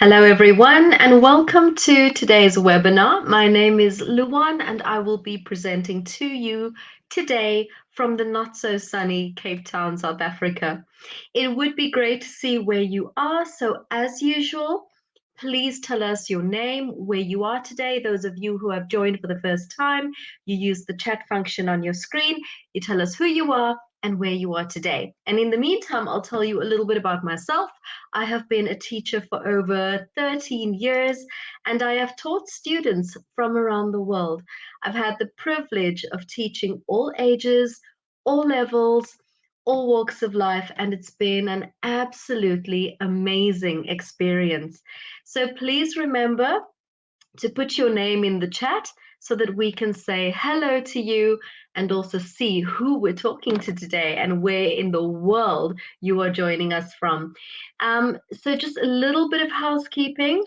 Hello, everyone, and welcome to today's webinar. My name is Luan, and I will be presenting to you today from the not so sunny Cape Town, South Africa. It would be great to see where you are. So, as usual, please tell us your name, where you are today. Those of you who have joined for the first time, you use the chat function on your screen. You tell us who you are and where you are today. And in the meantime, I'll tell you a little bit about myself. I have been a teacher for over 13 years and I have taught students from around the world. I've had the privilege of teaching all ages, all levels, all walks of life, and it's been an absolutely amazing experience. So please remember to put your name in the chat so that we can say hello to you and also see who we're talking to today and where in the world you are joining us from. So, just a little bit of housekeeping.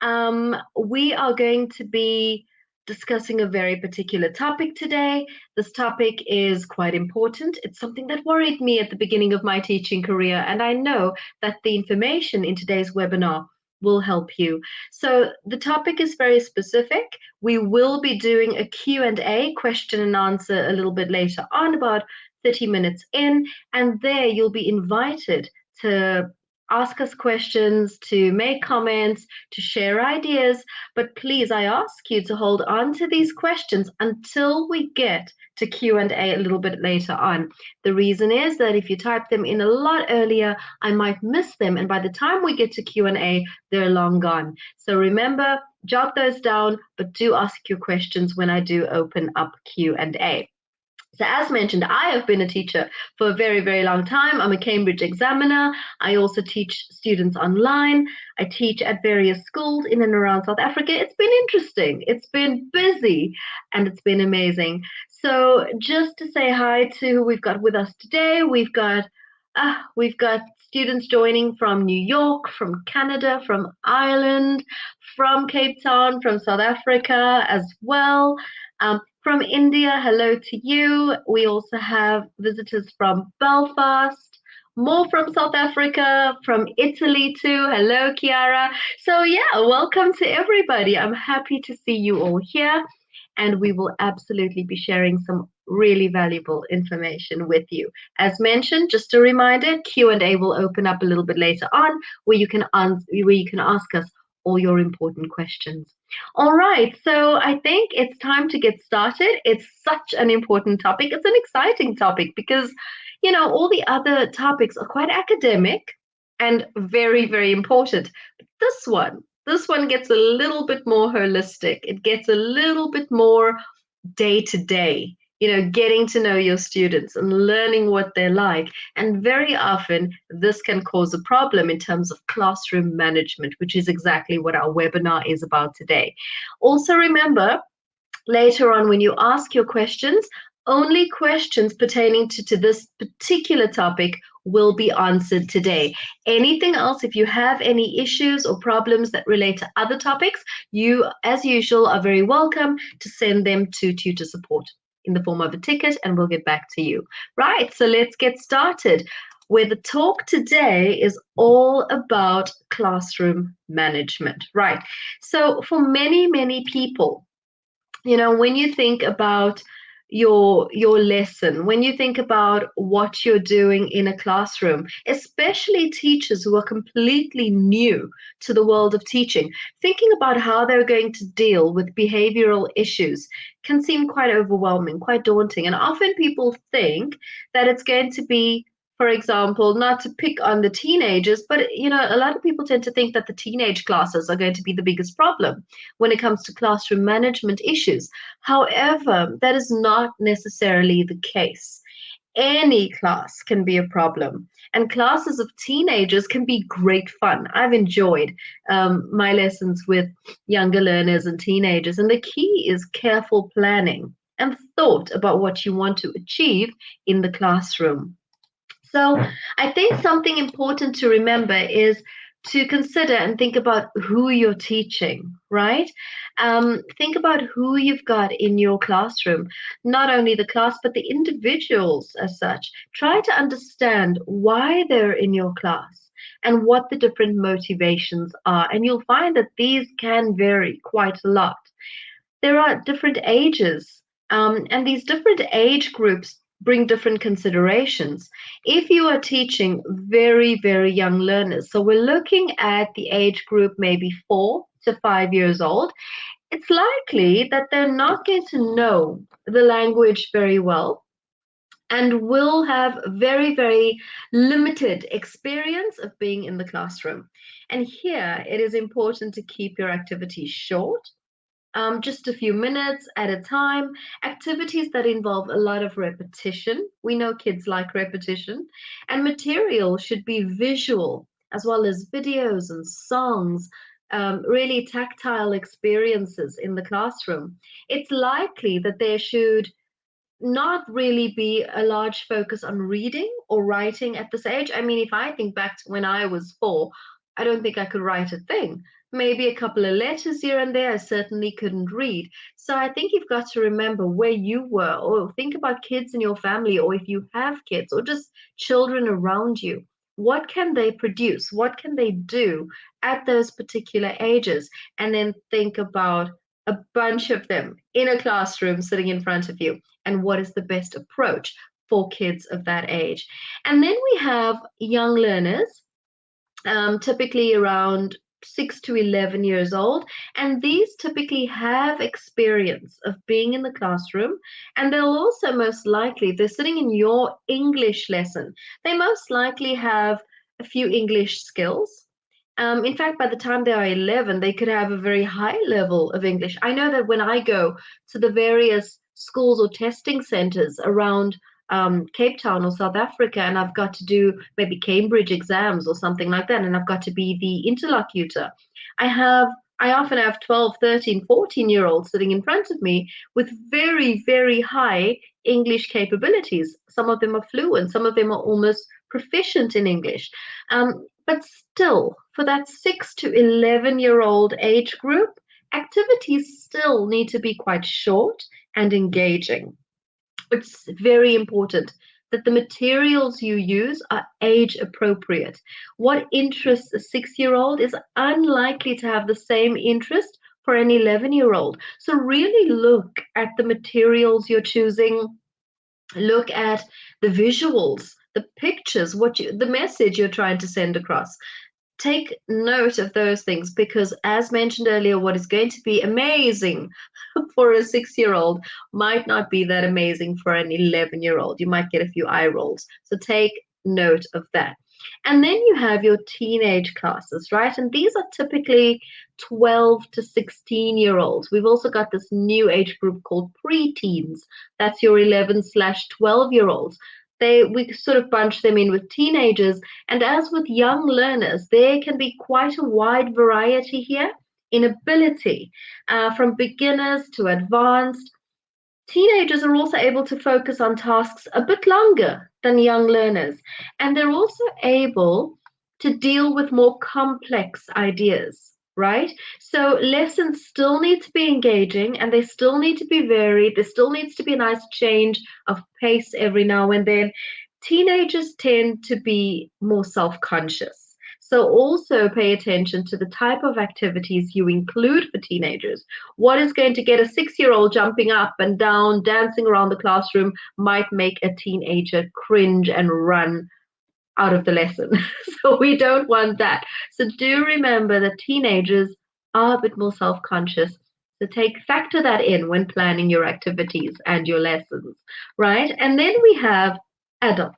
We are going to be discussing a very particular topic today. This topic is quite important. It's something that worried me at the beginning of my teaching career, and I know that the information in today's webinar will help you. So the topic is very specific. We will be doing a Q&A, question and answer, a little bit later on, about 30 minutes in, and there you'll be invited to ask us questions, to make comments, to share ideas. But please, I ask you to hold on to these questions until we get to Q&A a little bit later on. The reason is that if you type them in a lot earlier, I might miss them, and by the time we get to Q&A, they're long gone. So remember, jot those down, but do ask your questions when I do open up Q&A. So as mentioned, I have been a teacher for a very, very long time. I'm a Cambridge examiner. I also teach students online. I teach at various schools in and around South Africa. It's been interesting. It's been busy and it's been amazing. So just to say hi to who we've got with us today, we've got students joining from New York, from Canada, from Ireland, from Cape Town, from South Africa as well. From India, hello to you. We also have visitors from Belfast, more from South Africa, from Italy too. Hello, Chiara. So, yeah, welcome to everybody. I'm happy to see you all here, and we will absolutely be sharing some really valuable information with you. As mentioned, just a reminder, Q&A will open up a little bit later on where you can ask us all your important questions. All right, so I think it's time to get started. It's such an important topic. It's an exciting topic because, all the other topics are quite academic and very, very important. But this one gets a little bit more holistic. It gets a little bit more day to day, getting to know your students and learning what they're like. And very often, this can cause a problem in terms of classroom management, which is exactly what our webinar is about today. Also, remember, later on when you ask your questions, only questions pertaining to this particular topic will be answered today. Anything else, if you have any issues or problems that relate to other topics, you, as usual, are very welcome to send them to Tutor Support in the form of a ticket, and we'll get back to you. Right, so let's get started. Where the talk today is all about classroom management. Right, so for many, many people, when you think about your lesson, when you think about what you're doing in a classroom, especially teachers who are completely new to the world of teaching, thinking about how they're going to deal with behavioral issues can seem quite overwhelming, quite daunting. And often people think that it's going to be, for example, not to pick on the teenagers, but a lot of people tend to think that the teenage classes are going to be the biggest problem when it comes to classroom management issues. However, that is not necessarily the case. Any class can be a problem, and classes of teenagers can be great fun. I've enjoyed my lessons with younger learners and teenagers, and the key is careful planning and thought about what you want to achieve in the classroom. So I think something important to remember is to consider and think about who you're teaching, right? Think about who you've got in your classroom, not only the class, but the individuals as such. Try to understand why they're in your class and what the different motivations are. And you'll find that these can vary quite a lot. There are different ages, and these different age groups bring different considerations. If you are teaching very, very young learners, so we're looking at the age group maybe 4 to 5 years old, it's likely that they're not going to know the language very well and will have very, very limited experience of being in the classroom. And here it is important to keep your activities short, just a few minutes at a time, activities that involve a lot of repetition. We know kids like repetition, and material should be visual as well as videos and songs, really tactile experiences in the classroom. It's likely that there should not really be a large focus on reading or writing at this age. I mean, if I think back to when I was 4, I don't think I could write a thing. Maybe a couple of letters here and there, I certainly couldn't read. So I think you've got to remember where you were, or think about kids in your family, or if you have kids, or just children around you. What can they produce? What can they do at those particular ages? And then think about a bunch of them in a classroom sitting in front of you, and what is the best approach for kids of that age. And then we have young learners, typically around 6 to 11 years old, and these typically have experience of being in the classroom, and they'll also most likely, they're sitting in your English lesson, they most likely have a few English skills. In fact, by the time they are 11, they could have a very high level of English. I know that when I go to the various schools or testing centers around Cape Town or South Africa, and I've got to do maybe Cambridge exams or something like that, and I've got to be the interlocutor. I have I often have 12, 13, 14 year olds sitting in front of me with very, very high English capabilities. Some of them are fluent, some of them are almost proficient in English. But still, for that 6 to 11-year-old age group, activities still need to be quite short and engaging. It's very important that the materials you use are age appropriate. What interests a 6-year-old is unlikely to have the same interest for an 11-year-old. So really look at the materials you're choosing, look at the visuals, the pictures, the message you're trying to send across. Take note of those things, because as mentioned earlier, what is going to be amazing for a 6-year-old might not be that amazing for an 11-year-old. You might get a few eye rolls. So take note of that. And then you have your teenage classes, right? And these are typically 12 to 16-year-olds. We've also got this new age group called preteens. That's your 11/12-year-olds. We sort of bunch them in with teenagers. And as with young learners, there can be quite a wide variety here in ability, from beginners to advanced. Teenagers are also able to focus on tasks a bit longer than young learners, and they're also able to deal with more complex ideas, right? So lessons still need to be engaging, and they still need to be varied. There still needs to be a nice change of pace every now and then. Teenagers tend to be more self-conscious. So also pay attention to the type of activities you include for teenagers. What is going to get a 6-year-old jumping up and down, dancing around the classroom might make a teenager cringe and run out of the lesson. So we don't want that. So do remember that teenagers are a bit more self-conscious. So factor that in when planning your activities and your lessons, right? And then we have adults.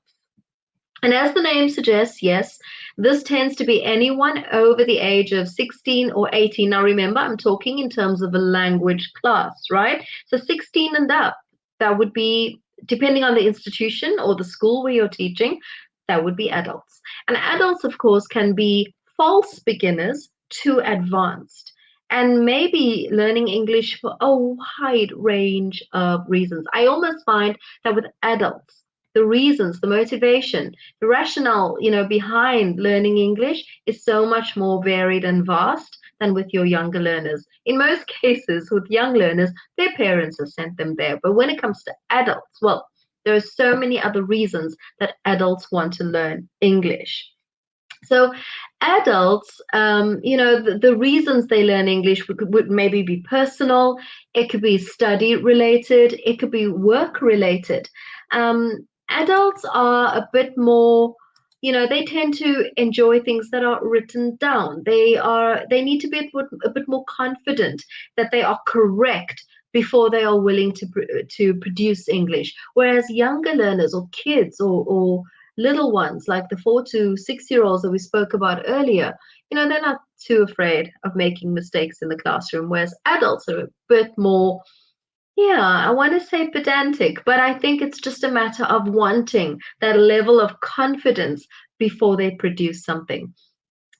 And as the name suggests, yes, this tends to be anyone over the age of 16 or 18. Now, remember, I'm talking in terms of a language class, right? So 16 and up, that would be, depending on the institution or the school where you're teaching, that would be adults. And adults, of course, can be false beginners to advanced, and maybe learning English for a wide range of reasons. I almost find that with adults, the reasons, the motivation, the rationale, behind learning English is so much more varied and vast than with your younger learners. In most cases, with young learners, their parents have sent them there. But when it comes to adults, well, there are so many other reasons that adults want to learn English. So adults, the reasons they learn English would maybe be personal. It could be study related. It could be work related. Adults are a bit more, they tend to enjoy things that are written down. They need to be a bit more confident that they are correct before they are willing to produce English. Whereas younger learners or kids or little ones like the 4 to 6 year olds that we spoke about earlier, they're not too afraid of making mistakes in the classroom, whereas adults are a bit more, yeah, I want to say pedantic, but I think it's just a matter of wanting that level of confidence before they produce something.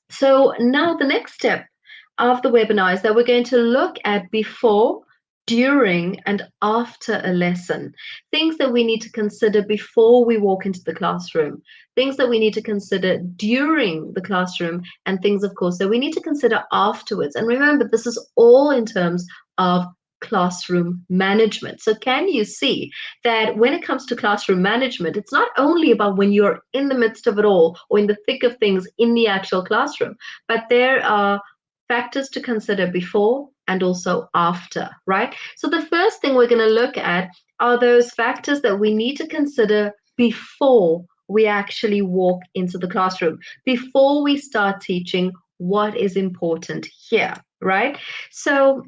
So now the next step of the webinar is that we're going to look at before, during, and after a lesson. Things that we need to consider before we walk into the classroom, things that we need to consider during the classroom, and things, of course, that we need to consider afterwards. And remember, this is all in terms of classroom management. So can you see that when it comes to classroom management, it's not only about when you're in the midst of it all or in the thick of things in the actual classroom, but there are factors to consider before and also after, right? So the first thing we're going to look at are those factors that we need to consider before we actually walk into the classroom, before we start teaching what is important here, right? So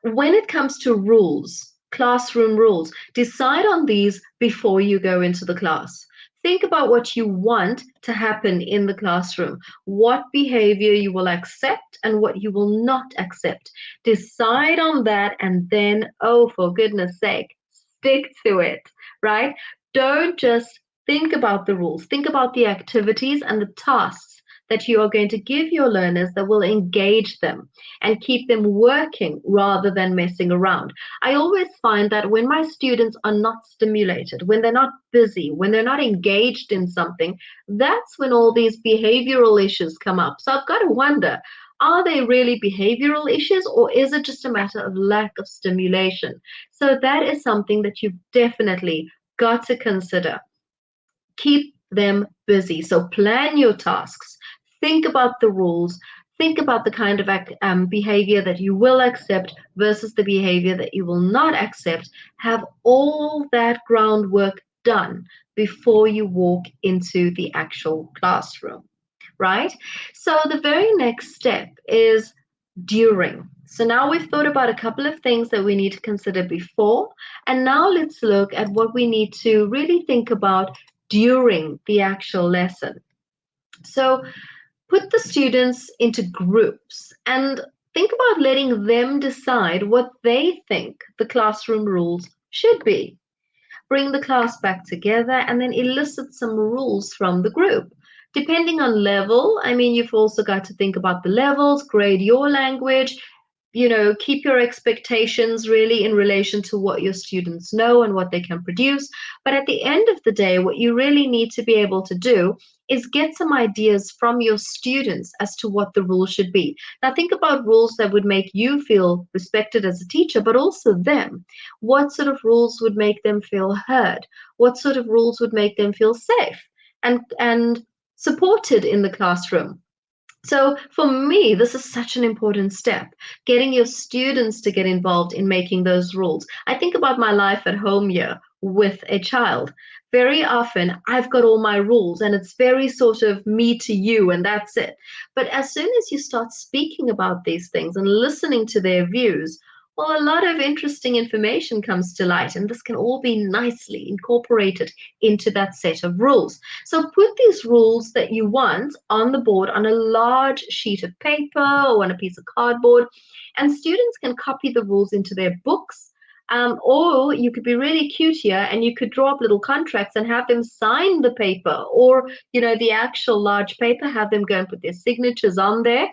when it comes to rules, classroom rules, decide on these before you go into the class. Think about what you want to happen in the classroom, what behavior you will accept and what you will not accept. Decide on that and then, oh, for goodness sake, stick to it, right? Don't just think about the rules, think about the activities and the tasks that you are going to give your learners that will engage them and keep them working rather than messing around. I always find that when my students are not stimulated, when they're not busy, when they're not engaged in something, that's when all these behavioral issues come up. So I've got to wonder, are they really behavioral issues or is it just a matter of lack of stimulation? So that is something that you've definitely got to consider. Keep them busy. So plan your tasks, think about the rules, think about the kind of behavior that you will accept versus the behavior that you will not accept. Have all that groundwork done before you walk into the actual classroom, right? So the very next step is during. So now we've thought about a couple of things that we need to consider before, and now let's look at what we need to really think about during the actual lesson. So put the students into groups and think about letting them decide what they think the classroom rules should be. Bring the class back together and then elicit some rules from the group. Depending on level, I mean, you've also got to think about the levels, grade your language, keep your expectations really in relation to what your students know and what they can produce. But at the end of the day, what you really need to be able to do is get some ideas from your students as to what the rules should be. Now, think about rules that would make you feel respected as a teacher, but also them. What sort of rules would make them feel heard? What sort of rules would make them feel safe and supported in the classroom? So for me, this is such an important step, getting your students to get involved in making those rules. I think about my life at home here with a child. Very often, I've got all my rules, and it's very sort of me to you, and that's it. But as soon as you start speaking about these things and listening to their views, well, a lot of interesting information comes to light, and this can all be nicely incorporated into that set of rules. So put these rules that you want on the board on a large sheet of paper or on a piece of cardboard, and students can copy the rules into their books. Or you could be really cute here and you could draw up little contracts and have them sign the paper, or the actual large paper, have them go and put their signatures on there.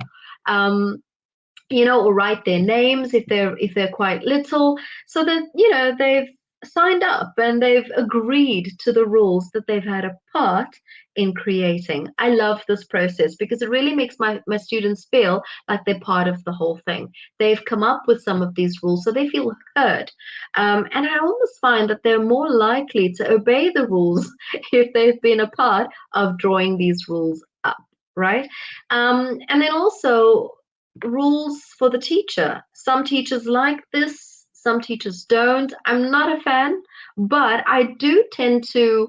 Or write their names if they're quite little, so that they've signed up and they've agreed to the rules that they've had a part in creating. I love this process because it really makes my students feel like they're part of the whole thing. They've come up with some of these rules, so they feel heard. And I almost find that they're more likely to obey the rules if they've been a part of drawing these rules up. right? And then also rules for the teacher. Some teachers like this, some teachers don't. I'm not a fan, but I do tend to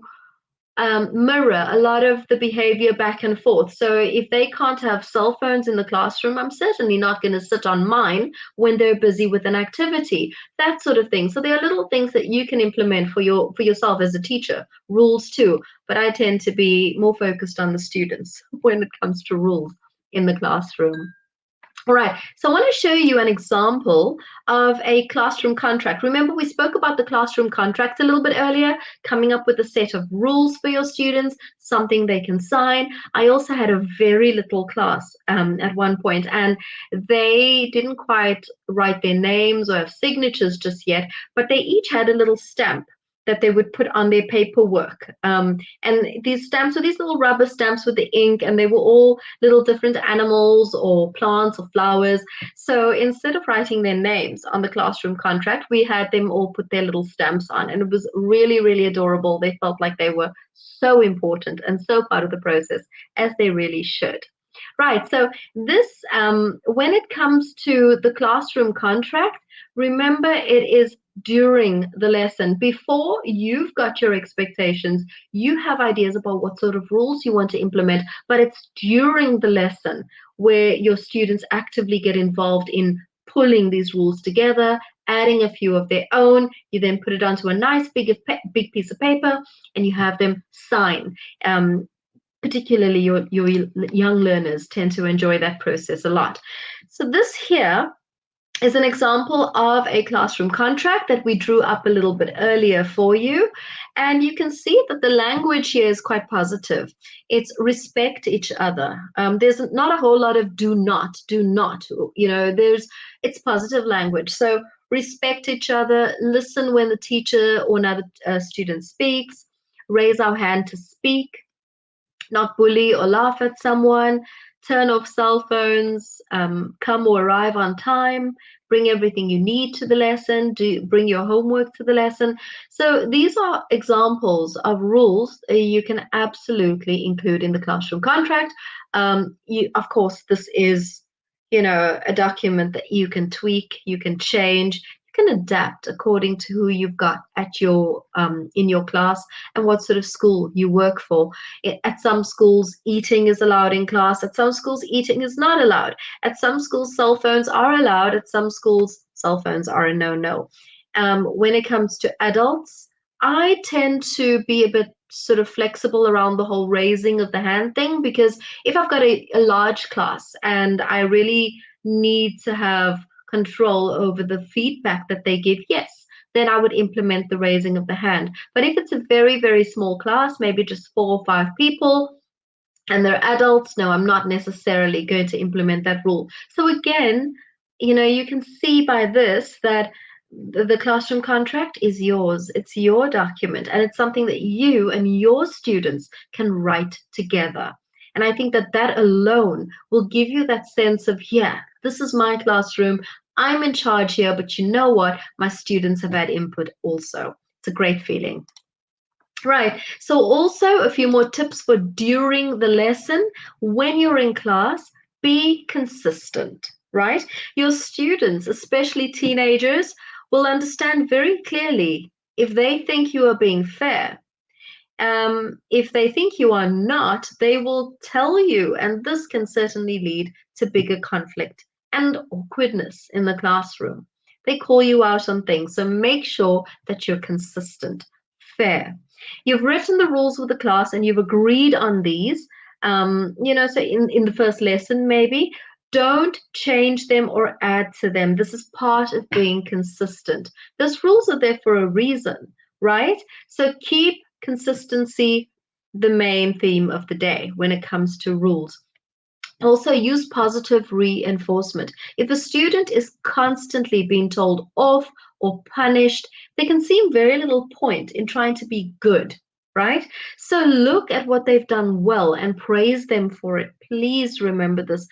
mirror a lot of the behavior back and forth. So if they can't have cell phones in the classroom, I'm certainly not going to sit on mine when they're busy with an activity, that sort of thing. So there are little things that you can implement for yourself as a teacher, rules too. But I tend to be more focused on the students when it comes to rules in the classroom. All right, so I want to show you an example of a classroom contract. Remember, we spoke about the classroom contract a little bit earlier, coming up with a set of rules for your students, something they can sign. I also had a very little class at one point, and they didn't quite write their names or have signatures just yet, but they each had a little stamp that they would put on their paperwork. And these stamps were these little rubber stamps with the ink, and they were all little different animals or plants or flowers. So instead of writing their names on the classroom contract, we had them all put their little stamps on, and it was really, really adorable. They felt like they were so important and so part of the process, as they really should. Right, so this, when it comes to the classroom contract, remember it is during the lesson. Before you've got your expectations, you have ideas about what sort of rules you want to implement, but it's during the lesson where your students actively get involved in pulling these rules together, adding a few of their own. You then put it onto a nice big piece of paper and you have them sign. Particularly your young learners tend to enjoy that process a lot. So this here is an example of a classroom contract that we drew up a little bit earlier for you. And you can see that the language here is quite positive. It's respect each other. There's not a whole lot of do not, it's positive language. So respect each other, listen when the teacher or another student speaks, raise our hand to speak, not bully or laugh at someone, turn off cell phones, come or arrive on time, bring everything you need to the lesson, bring your homework to the lesson. So these are examples of rules you can absolutely include in the classroom contract. Of course, this is a document that you can tweak, you can change, can adapt according to who you've got at your in your class and what sort of school you work for. At some schools, eating is allowed in class. At some schools, eating is not allowed. At some schools, cell phones are allowed. At some schools, cell phones are a no-no. When it comes to adults, I tend to be a bit sort of flexible around the whole raising of the hand thing, because if I've got a large class and I really need to have control over the feedback that they give, yes, then I would implement the raising of the hand. But if it's a very, very small class, maybe just 4 or 5 people, and they're adults, no, I'm not necessarily going to implement that rule. So again, you can see by this that the classroom contract is yours. It's your document, and it's something that you and your students can write together. And I think that that alone will give you that sense of, yeah, this is my classroom. I'm in charge here, but you know what? My students have had input also. It's a great feeling. Right. So also a few more tips for during the lesson. When you're in class, be consistent, right? Your students, especially teenagers, will understand very clearly if they think you are being fair. If they think you are not, they will tell you, and this can certainly lead to bigger conflict and awkwardness in the classroom. They call you out on things, so make sure that you're consistent, fair. You've written the rules with the class and you've agreed on these. So in the first lesson, maybe don't change them or add to them. This is part of being consistent. Those rules are there for a reason, right? So keep consistency the main theme of the day when it comes to rules. Also, use positive reinforcement. If a student is constantly being told off or punished, they can see very little point in trying to be good, right? So look at what they've done well and praise them for it. Please remember this.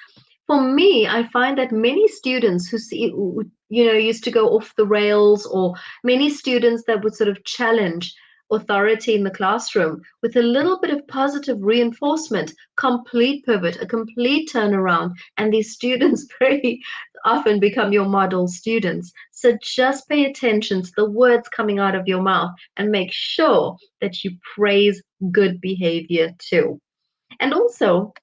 For me, I find that many students used to go off the rails, or many students that would sort of challenge authority in the classroom with a little bit of positive reinforcement, complete pivot, a complete turnaround, and these students very often become your model students. So just pay attention to the words coming out of your mouth and make sure that you praise good behavior too. And also,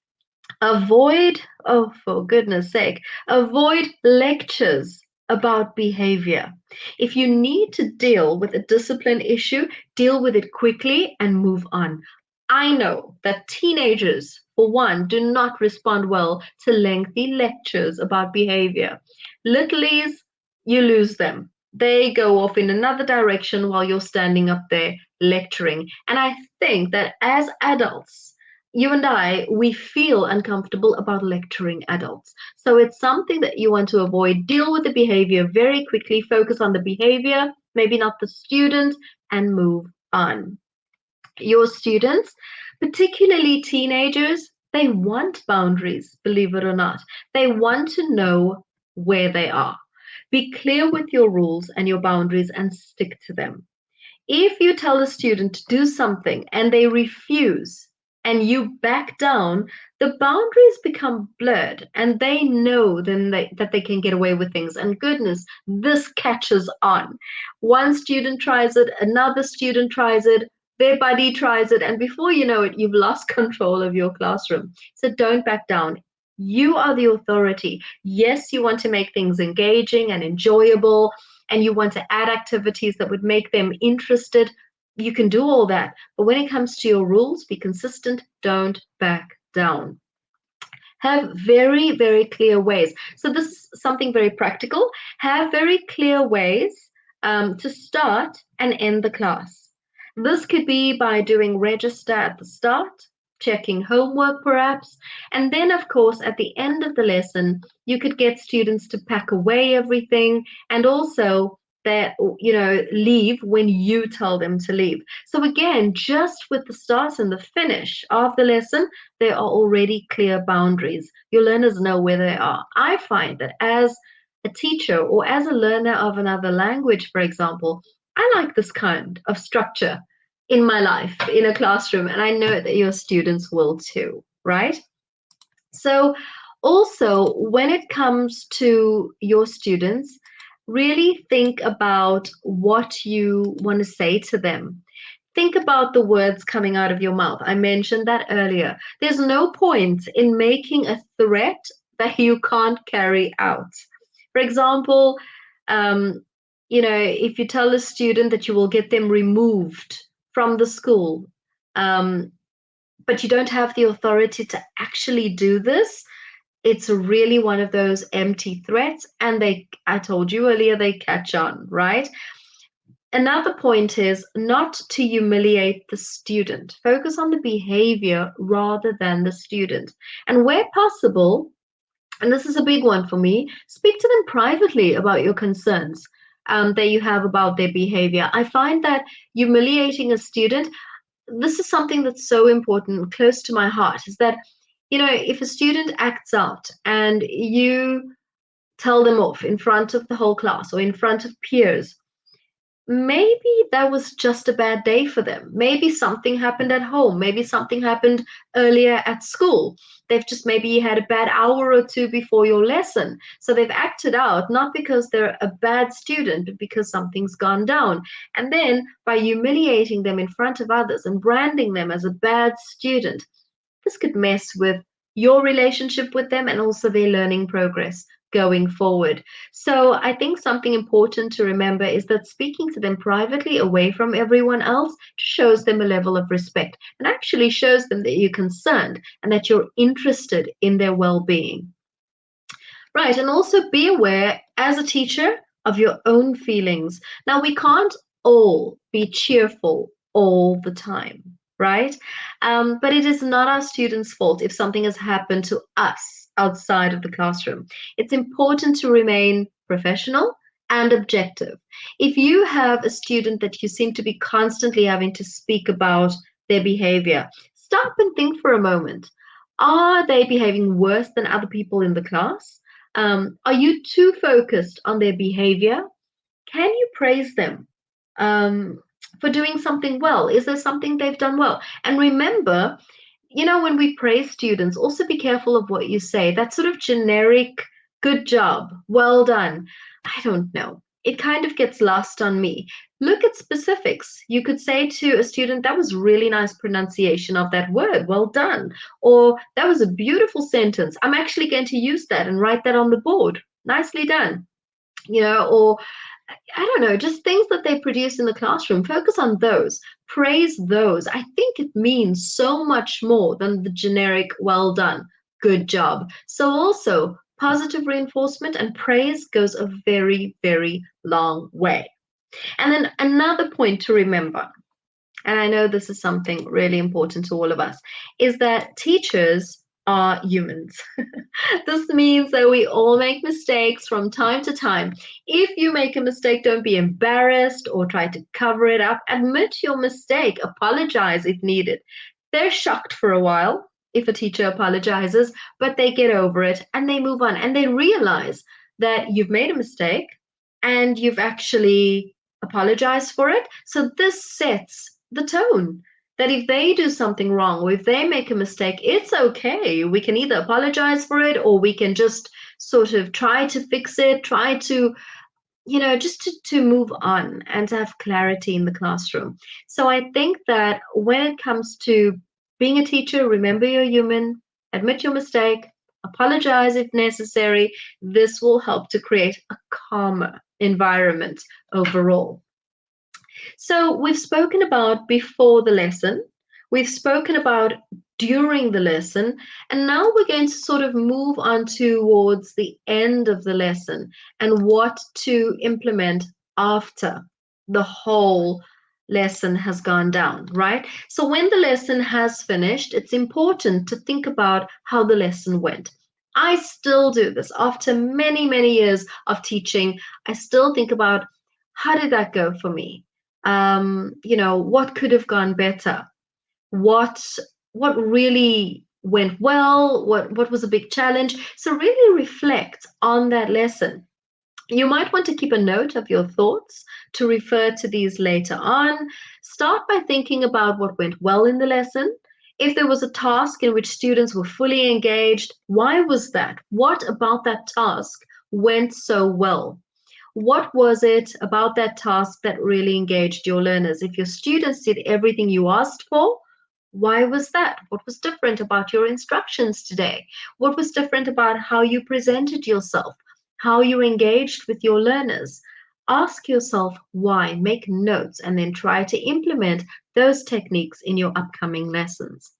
avoid, oh, for goodness sake, avoid lectures about behavior. If you need to deal with a discipline issue, deal with it quickly and move on. I know that teenagers, for one, do not respond well to lengthy lectures about behavior. Littlies, you lose them. They go off in another direction while you're standing up there lecturing. And I think that as adults, you and I, we feel uncomfortable about lecturing adults. So it's something that you want to avoid. Deal with the behavior very quickly, focus on the behavior, maybe not the student, and move on. Your students, particularly teenagers, they want boundaries, believe it or not. They want to know where they are. Be clear with your rules and your boundaries and stick to them. If you tell a student to do something and they refuse and you back down, the boundaries become blurred and they know that they can get away with things. And goodness, this catches on. One student tries it, another student tries it, their buddy tries it, and before you know it, you've lost control of your classroom. So don't back down. You are the authority. Yes, you want to make things engaging and enjoyable, and you want to add activities that would make them interested, you can do all that. But when it comes to your rules, be consistent, don't back down. Have very, very clear ways. So, this is something very practical. Have very clear ways to start and end the class. This could be by doing register at the start, checking homework perhaps, and then, of course, at the end of the lesson, you could get students to pack away everything and also that leave when you tell them to leave. So again, just with the start and the finish of the lesson, there are already clear boundaries. Your learners know where they are. I find that as a teacher or as a learner of another language, for example, I like this kind of structure in my life, in a classroom, and I know that your students will too, right? So, also, when it comes to your students, really think about what you want to say to them. Think about the words coming out of your mouth. I mentioned that earlier. There's no point in making a threat that you can't carry out. For example, um, if you tell a student that you will get them removed from the school, um, but you don't have the authority to actually do this, it's really one of those empty threats. And I told you earlier, they catch on, right? Another point is not to humiliate the student. Focus on the behavior rather than the student. And where possible, and this is a big one for me, speak to them privately about your concerns that you have about their behavior. I find that humiliating a student, this is something that's so important, close to my heart, is that, if a student acts out and you tell them off in front of the whole class or in front of peers, maybe that was just a bad day for them. Maybe something happened at home. Maybe something happened earlier at school. They've just maybe had a bad hour or two before your lesson. So they've acted out, not because they're a bad student, but because something's gone down. And then by humiliating them in front of others and branding them as a bad student, this could mess with your relationship with them and also their learning progress going forward. So I think something important to remember is that speaking to them privately away from everyone else shows them a level of respect and actually shows them that you're concerned and that you're interested in their well-being. Right, and also be aware as a teacher of your own feelings. Now, we can't all be cheerful all the time, right? But it is not our students' fault if something has happened to us outside of the classroom. It's important to remain professional and objective. If you have a student that you seem to be constantly having to speak about their behavior, stop and think for a moment. Are they behaving worse than other people in the class? Are you too focused on their behavior? Can you praise them? Um, for doing something well? Is there something they've done well? And remember, when we praise students, also be careful of what you say. That sort of generic, good job, well done. I don't know. It kind of gets lost on me. Look at specifics. You could say to a student, that was really nice pronunciation of that word, well done. Or that was a beautiful sentence. I'm actually going to use that and write that on the board. Nicely done. Or I don't know, just things that they produce in the classroom. Focus on those, praise those. I think it means so much more than the generic, well done, good job. So, also, positive reinforcement and praise goes a very, very long way. And then another point to remember, and I know this is something really important to all of us, is that teachers are humans. This means that we all make mistakes from time to time. If you make a mistake, don't be embarrassed or try to cover it up. Admit your mistake, apologize if needed. They're shocked for a while if a teacher apologizes, but they get over it and they move on and they realize that you've made a mistake and you've actually apologized for it. So this sets the tone that if they do something wrong or if they make a mistake, it's okay. We can either apologize for it or we can just sort of try to fix it, try to, just to move on and to have clarity in the classroom. So I think that when it comes to being a teacher, remember you're human, admit your mistake, apologize if necessary. This will help to create a calmer environment overall. So we've spoken about before the lesson, we've spoken about during the lesson, and now we're going to sort of move on towards the end of the lesson and what to implement after the whole lesson has gone down, right? So when the lesson has finished, it's important to think about how the lesson went. I still do this after many, many years of teaching. I still think about how did that go for me? What could have gone better? What what really went well? What was a big challenge? So really reflect on that lesson. You might want to keep a note of your thoughts to refer to these later on. Start by thinking about what went well in the lesson. If there was a task in which students were fully engaged, why was that? What about that task went so well? What was it about that task that really engaged your learners? If your students did everything you asked for, why was that? What was different about your instructions today? What was different about how you presented yourself? How you engaged with your learners? Ask yourself why, make notes, and then try to implement those techniques in your upcoming lessons.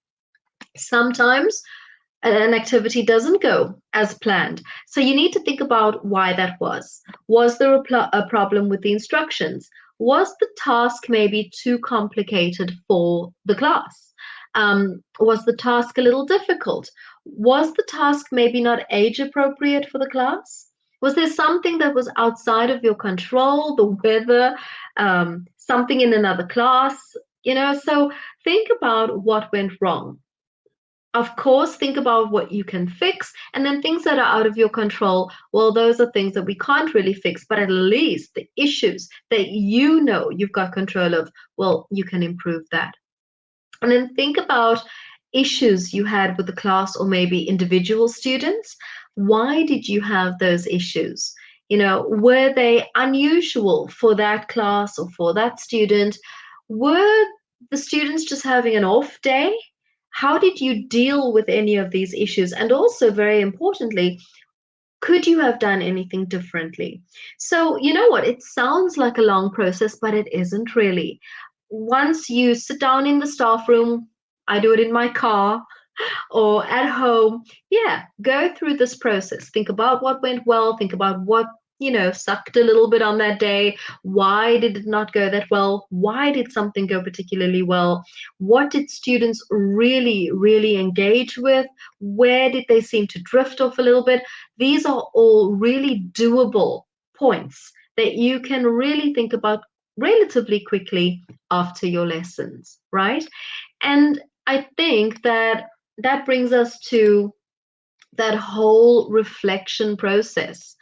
Sometimes an activity doesn't go as planned. So you need to think about why that was. Was there a problem with the instructions? Was the task maybe too complicated for the class? Was the task a little difficult? Was the task maybe not age appropriate for the class? Was there something that was outside of your control, the weather, something in another class? So think about what went wrong. Of course, think about what you can fix, and then things that are out of your control. Well, those are things that we can't really fix, but at least the issues that you've got control of, well, you can improve that. And then think about issues you had with the class or maybe individual students. Why did you have those issues? Were they unusual for that class or for that student? Were the students just having an off day? How did you deal with any of these issues? And also, very importantly, could you have done anything differently? So, you know what? It sounds like a long process, but it isn't really. Once you sit down in the staff room, I do it in my car or at home, yeah, go through this process. Think about what went well, think about what, sucked a little bit on that day. Why did it not go that well? Why did something go particularly well? What did students really, really engage with? Where did they seem to drift off a little bit? These are all really doable points that you can really think about relatively quickly after your lessons, right? And I think that brings us to that whole reflection process.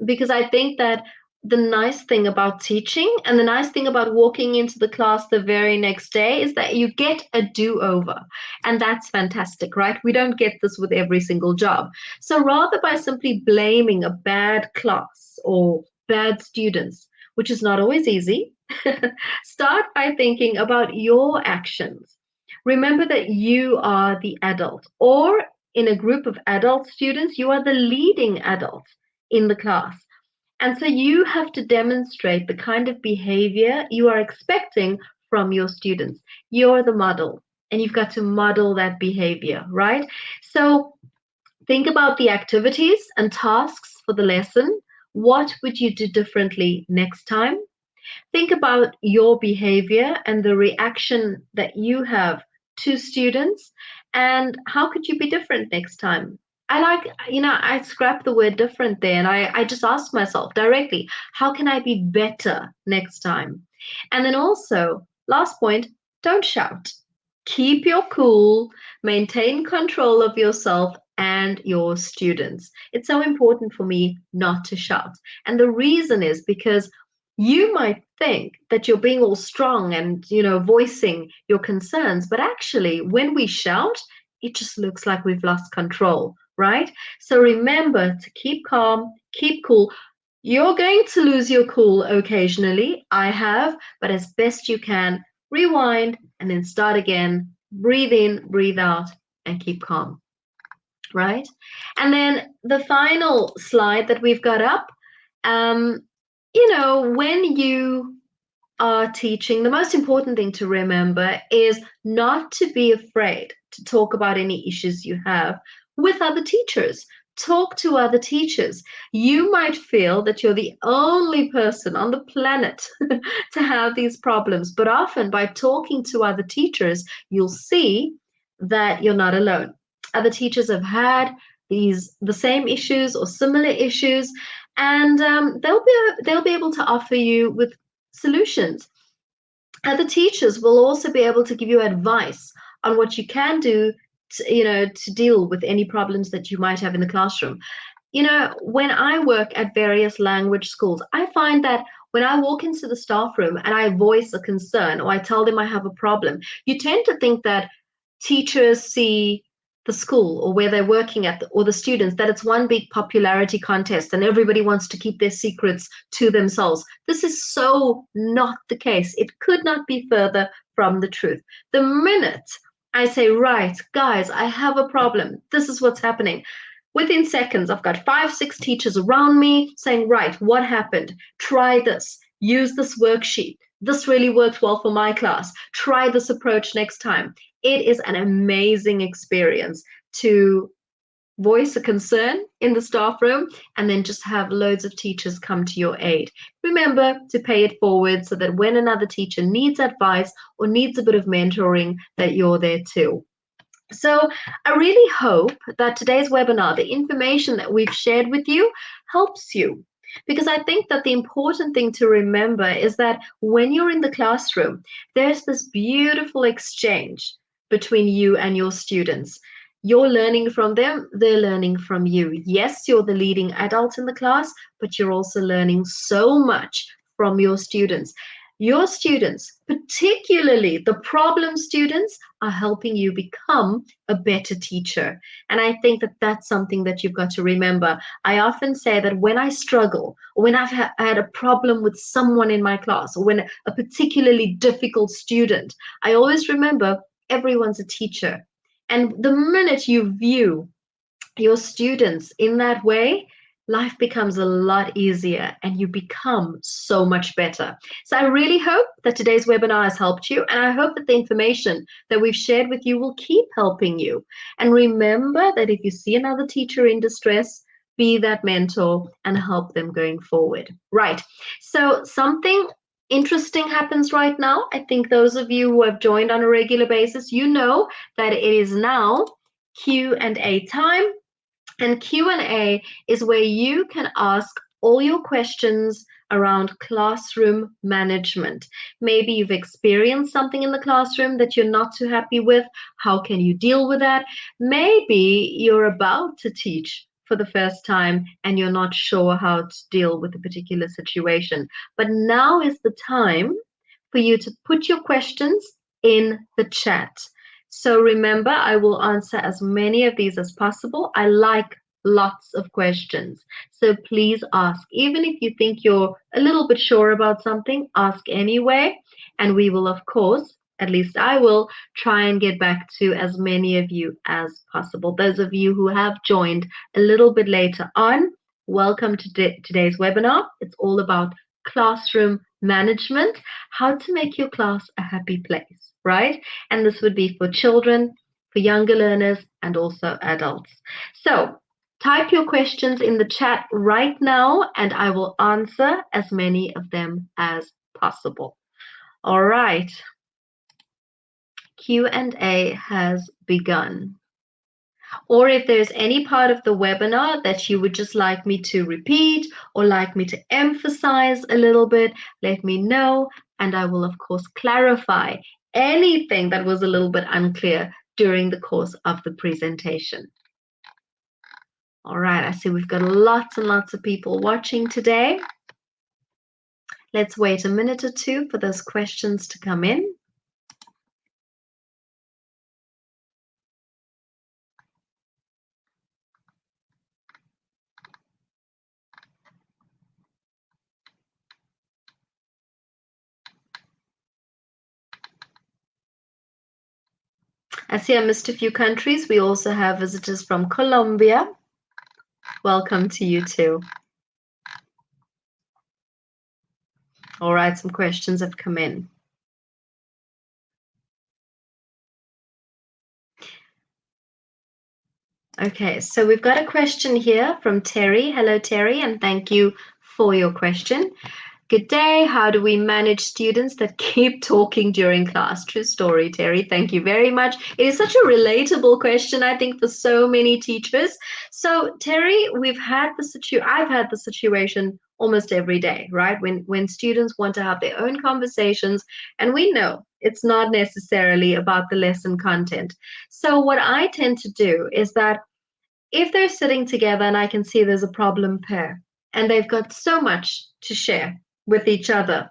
Because I think that the nice thing about teaching and the nice thing about walking into the class the very next day is that you get a do-over. And that's fantastic, right? We don't get this with every single job. So rather by simply blaming a bad class or bad students, which is not always easy, start by thinking about your actions. Remember that you are the adult, or in a group of adult students, you are the leading adult in the class. And so you have to demonstrate the kind of behavior you are expecting from your students. You're the model, and you've got to model that behavior, right? So think about the activities and tasks for the lesson. What would you do differently next time? Think about your behavior and the reaction that you have to students, and how could you be different next time? I like, I scrap the word different there, and I just ask myself directly, how can I be better next time? And then also, last point, don't shout. Keep your cool, maintain control of yourself and your students. It's so important for me not to shout. And the reason is because you might think that you're being all strong and voicing your concerns, but actually when we shout, it just looks like we've lost control, right? So remember to keep calm, keep cool. You're going to lose your cool occasionally. I have, but as best you can, rewind and then start again. Breathe in, breathe out, and keep calm, right? And then the final slide that we've got up, um, when you are teaching, the most important thing to remember is not to be afraid to talk about any issues you have with other teachers. Talk to other teachers. You might feel that you're the only person on the planet to have these problems, but often by talking to other teachers, you'll see that you're not alone. Other teachers have had the same issues or similar issues, and they'll be able to offer you with solutions. Other teachers will also be able to give you advice on what you can do to deal with any problems that you might have in the classroom. When I work at various language schools, I find that when I walk into the staff room and I voice a concern or I tell them I have a problem, you tend to think that teachers see the school or where they're working at or the students that it's one big popularity contest and everybody wants to keep their secrets to themselves. This is so not the case. It could not be further from the truth. The minute I say, right, guys, I have a problem, this is what's happening, within seconds, I've got 5, 6 teachers around me saying, right, what happened? Try this. Use this worksheet. This really worked well for my class. Try this approach next time. It is an amazing experience to voice a concern in the staff room and then just have loads of teachers come to your aid. Remember to pay it forward so that when another teacher needs advice or needs a bit of mentoring, that you're there too. So I really hope that today's webinar, the information that we've shared with you, helps you. Because I think that the important thing to remember is that when you're in the classroom, there's this beautiful exchange between you and your students. You're learning from them, they're learning from you. Yes, you're the leading adult in the class, but you're also learning so much from your students. Your students, particularly the problem students, are helping you become a better teacher. And I think that that's something that you've got to remember. I often say that when I struggle, or when I've had a problem with someone in my class, or when a particularly difficult student, I always remember everyone's a teacher. And the minute you view your students in that way, life becomes a lot easier and you become so much better. So I really hope that today's webinar has helped you, and I hope that the information that we've shared with you will keep helping you. And remember that if you see another teacher in distress, be that mentor and help them going forward. Right. So something interesting happens right now. I think those of you who have joined on a regular basis, you know that it is now Q&A time. And Q&A is where you can ask all your questions around classroom management. Maybe you've experienced something in the classroom that you're not too happy with. How can you deal with that? Maybe you're about to teach for the first time and you're not sure how to deal with a particular situation. But now is the time for you to put your questions in the chat. So remember, I will answer as many of these as possible. I like lots of questions. So please ask. Even if you think you're a little bit sure about something, ask anyway. And we will, of course, at least I will, try and get back to as many of you as possible. Those of you who have joined a little bit later on, welcome to today's webinar. It's all about classroom management, how to make your class a happy place, right? And this would be for children, for younger learners, and also adults. So type your questions in the chat right now, and I will answer as many of them as possible. All right. Q&A has begun. Or if there's any part of the webinar that you would just like me to repeat or like me to emphasize a little bit, let me know, and I will, of course, clarify anything that was a little bit unclear during the course of the presentation. All right, I see we've got lots and lots of people watching today. Let's wait a minute or two for those questions to come in. I see I missed a few countries. We also have visitors from Colombia. Welcome to you too. All right, some questions have come in. Okay, so we've got a question here from Terry. Hello, Terry, and thank you for your question. Good day. How do we manage students that keep talking during class? True story, Terry. Thank you very much. It is such a relatable question, I think, for so many teachers. So, Terry, I've had the situation almost every day, right? When students want to have their own conversations, and we know it's not necessarily about the lesson content. So, what I tend to do is that if they're sitting together and I can see there's a problem pair and they've got so much to share with each other,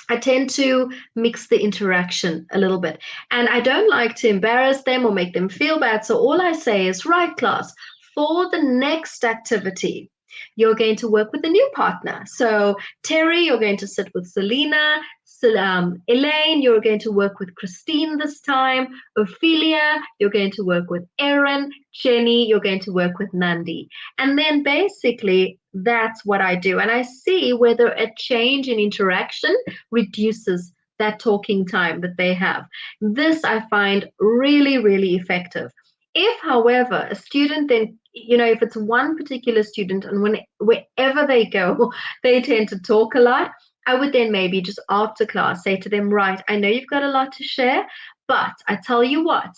I tend to mix the interaction a little bit. And I don't like to embarrass them or make them feel bad. So all I say is, right, class, for the next activity, you're going to work with a new partner. So Terry, you're going to sit with Selena. Elaine, you're going to work with Christine this time. Ophelia, you're going to work with Erin. Jenny, you're going to work with Nandi. And then basically that's what I do. And I see whether a change in interaction reduces that talking time that they have. This I find really, really effective. If, however, a student then, if it's one particular student and wherever they go, they tend to talk a lot, I would then maybe just after class say to them, right, I know you've got a lot to share, but I tell you what,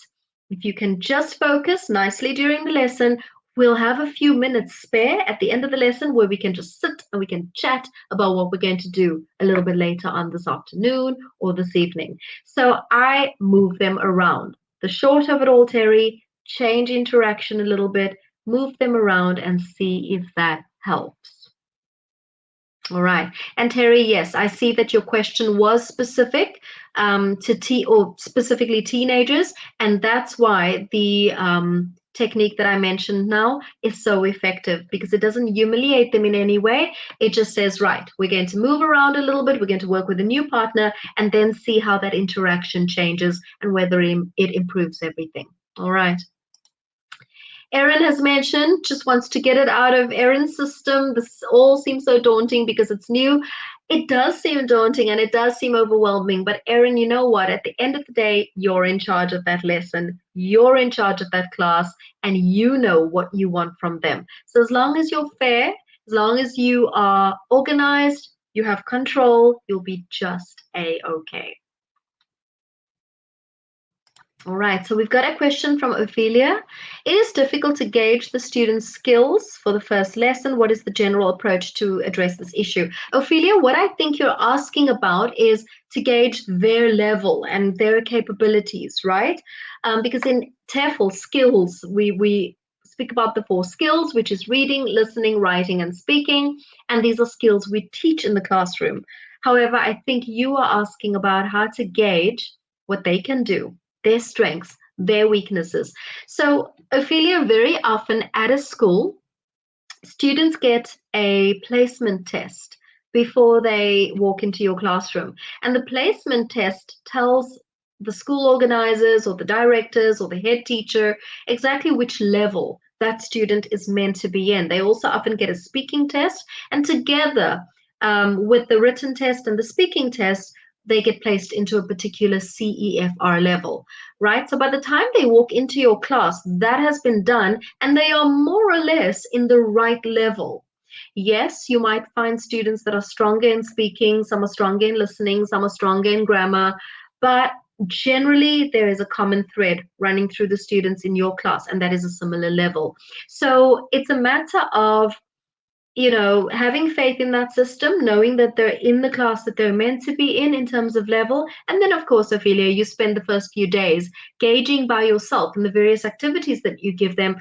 if you can just focus nicely during the lesson, we'll have a few minutes spare at the end of the lesson where we can just sit and we can chat about what we're going to do a little bit later on this afternoon or this evening. So I move them around. The short of it all, Terry, change interaction a little bit, move them around and see if that helps. All right. And Terry, yes, I see that your question was specific or specifically teenagers, and that's why the technique that I mentioned now is so effective because it doesn't humiliate them in any way. It just says, right, we're going to move around a little bit, we're going to work with a new partner, and then see how that interaction changes and whether it improves everything. All right. Erin has mentioned, just wants to get it out of Erin's system. This all seems so daunting because it's new. It does seem daunting and it does seem overwhelming. But Erin, you know what? At the end of the day, you're in charge of that lesson. You're in charge of that class and you know what you want from them. So as long as you're fair, as long as you are organized, you have control, you'll be just a-okay. All right, so we've got a question from Ophelia. It is difficult to gauge the students' skills for the first lesson. What is the general approach to address this issue? Ophelia, what I think you're asking about is to gauge their level and their capabilities, right? Because in TEFL skills, we speak about the 4 skills, which is reading, listening, writing, and speaking. And these are skills we teach in the classroom. However, I think you are asking about how to gauge what they can do, their strengths, their weaknesses. So, Ophelia, very often at a school, students get a placement test before they walk into your classroom. And the placement test tells the school organizers or the directors or the head teacher exactly which level that student is meant to be in. They also often get a speaking test, and together with the written test and the speaking test, they get placed into a particular CEFR level, right? So by the time they walk into your class, that has been done and they are more or less in the right level. Yes, you might find students that are stronger in speaking, some are stronger in listening, some are stronger in grammar, but generally there is a common thread running through the students in your class, and that is a similar level. So it's a matter of having faith in that system, knowing that they're in the class that they're meant to be in terms of level. And then, of course, Ophelia, you spend the first few days gauging by yourself in the various activities that you give them.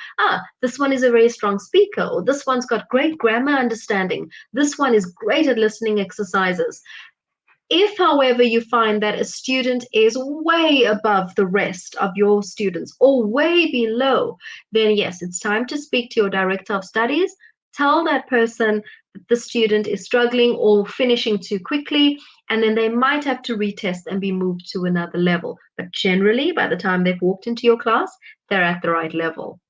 This one is a very strong speaker, or this one's got great grammar understanding. This one is great at listening exercises. If, however, you find that a student is way above the rest of your students or way below, then yes, it's time to speak to your director of studies. Tell that person that the student is struggling or finishing too quickly, and then they might have to retest and be moved to another level. But generally, by the time they've walked into your class, they're at the right level.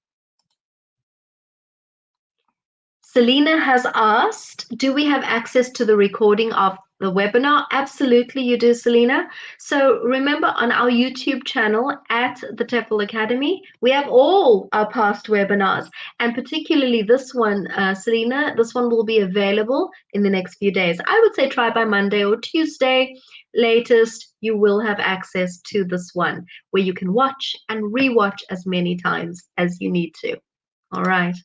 Selena has asked, do we have access to the recording of the webinar? Absolutely, you do, Selena. So remember, on our YouTube channel at the TEFL Academy, we have all our past webinars, and particularly this one, Selena, this one will be available in the next few days. I would say try by Monday or Tuesday. Latest, you will have access to this one where you can watch and rewatch as many times as you need to. All right.